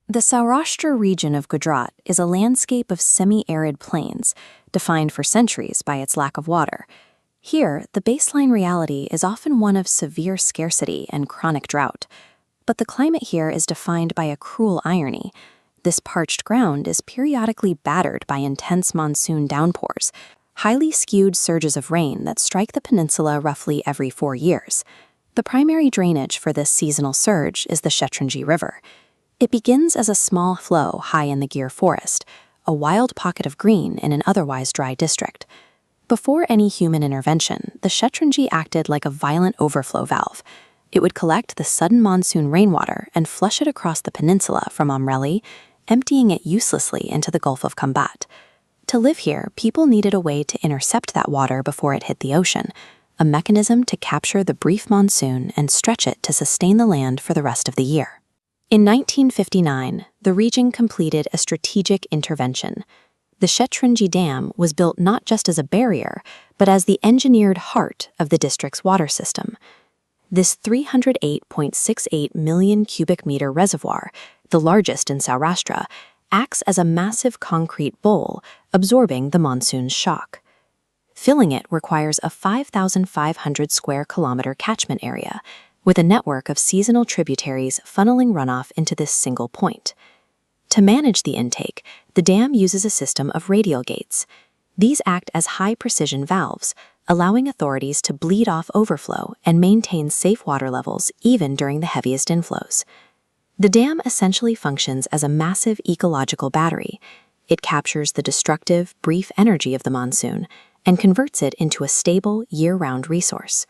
The Saurashtra region of Gujarat is a landscape of semi-arid plains, defined for centuries by its lack of water. Here, the baseline reality is often one of severe scarcity and chronic drought. But the climate here is defined by a cruel irony. This parched ground is periodically battered by intense monsoon downpours, highly skewed surges of rain that strike the peninsula roughly every 4 years. The primary drainage for this seasonal surge is the Shetrunji River. It begins as a small flow high in the Gir forest, a wild pocket of green in an otherwise dry district. Before any human intervention, the Shetrunji acted like a violent overflow valve. It would collect the sudden monsoon rainwater and flush it across the peninsula from Amreli, emptying it uselessly into the Gulf of Khambhat. To live here, people needed a way to intercept that water before it hit the ocean, a mechanism to capture the brief monsoon and stretch it to sustain the land for the rest of the year. In 1959, the region completed a strategic intervention. The Shetrunji Dam was built not just as a barrier, but as the engineered heart of the district's water system. This 308.68 million cubic meter reservoir, the largest in Saurashtra, acts as a massive concrete bowl, absorbing the monsoon's shock. Filling it requires a 5,500 square kilometer catchment area, with a network of seasonal tributaries funneling runoff into this single point. To manage the intake, the dam uses a system of radial gates. These act as high-precision valves, allowing authorities to bleed off overflow and maintain safe water levels even during the heaviest inflows. The dam essentially functions as a massive ecological battery. It captures the destructive, brief energy of the monsoon and converts it into a stable, year-round resource.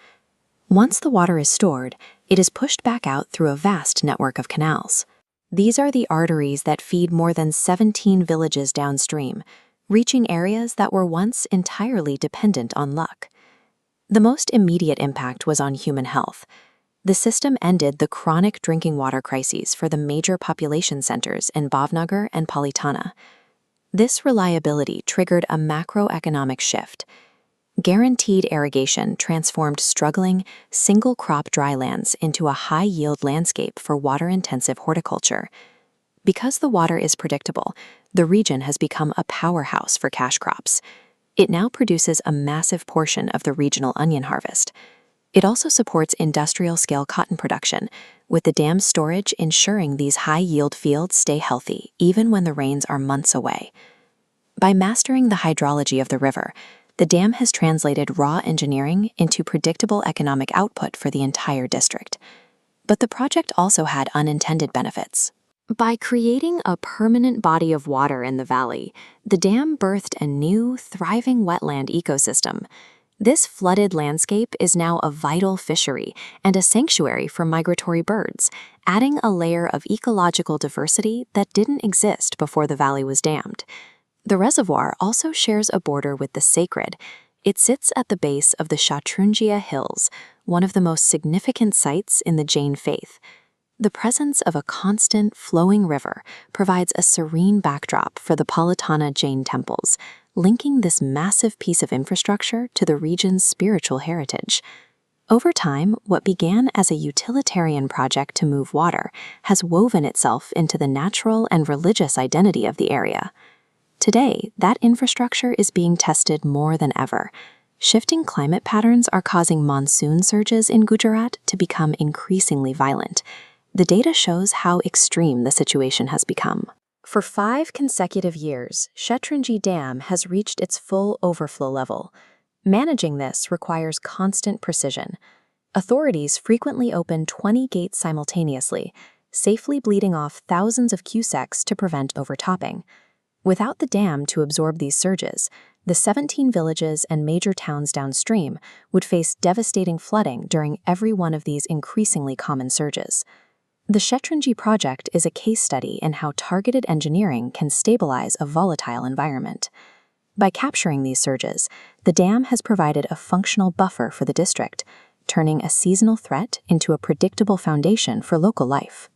Once the water is stored, it is pushed back out through a vast network of canals. These are the arteries that feed more than 17 villages downstream, reaching areas that were once entirely dependent on luck. The most immediate impact was on human health. The system ended the chronic drinking water crises for the major population centers in Bhavnagar and Palitana. This reliability triggered a macroeconomic shift. Guaranteed irrigation transformed struggling, single-crop drylands into a high-yield landscape for water-intensive horticulture. Because the water is predictable, the region has become a powerhouse for cash crops. It now produces a massive portion of the regional onion harvest. It also supports industrial-scale cotton production, with the dam's storage ensuring these high-yield fields stay healthy even when the rains are months away. By mastering the hydrology of the river, the dam has translated raw engineering into predictable economic output for the entire district. But the project also had unintended benefits. By creating a permanent body of water in the valley, the dam birthed a new, thriving wetland ecosystem. This flooded landscape is now a vital fishery and a sanctuary for migratory birds, adding a layer of ecological diversity that didn't exist before the valley was dammed. The reservoir also shares a border with the sacred. It sits at the base of the Shatrunjaya Hills, one of the most significant sites in the Jain faith. The presence of a constant, flowing river provides a serene backdrop for the Palitana Jain temples, linking this massive piece of infrastructure to the region's spiritual heritage. Over time, what began as a utilitarian project to move water has woven itself into the natural and religious identity of the area. Today, that infrastructure is being tested more than ever. Shifting climate patterns are causing monsoon surges in Gujarat to become increasingly violent. The data shows how extreme the situation has become. For 5 consecutive years, Shetrunji Dam has reached its full overflow level. Managing this requires constant precision. Authorities frequently open 20 gates simultaneously, safely bleeding off thousands of cusecs to prevent overtopping. Without the dam to absorb these surges, the 17 villages and major towns downstream would face devastating flooding during every one of these increasingly common surges. The Shetrunji project is a case study in how targeted engineering can stabilize a volatile environment. By capturing these surges, the dam has provided a functional buffer for the district, turning a seasonal threat into a predictable foundation for local life.